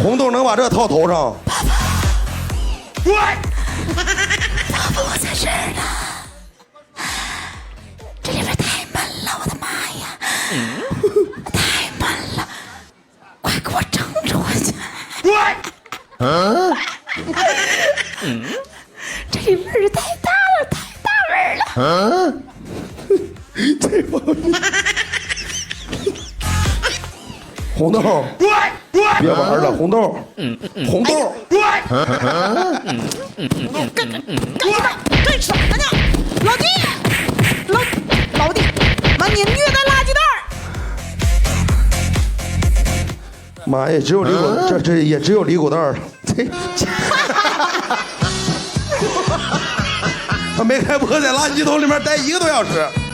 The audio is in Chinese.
红豆能把这套头上？对。我在这儿呢，这里边太闷了，我的妈呀！太闷了，快给我整出去！对。这里味儿太大了，太大味儿了。这帮红豆，对。别玩了，红豆，红豆，对。干啥呢？老弟，妈你虐待垃圾袋儿！妈呀，只有李果，这也只有李果蛋儿了。他没开播，在垃圾桶里面待1个多小时。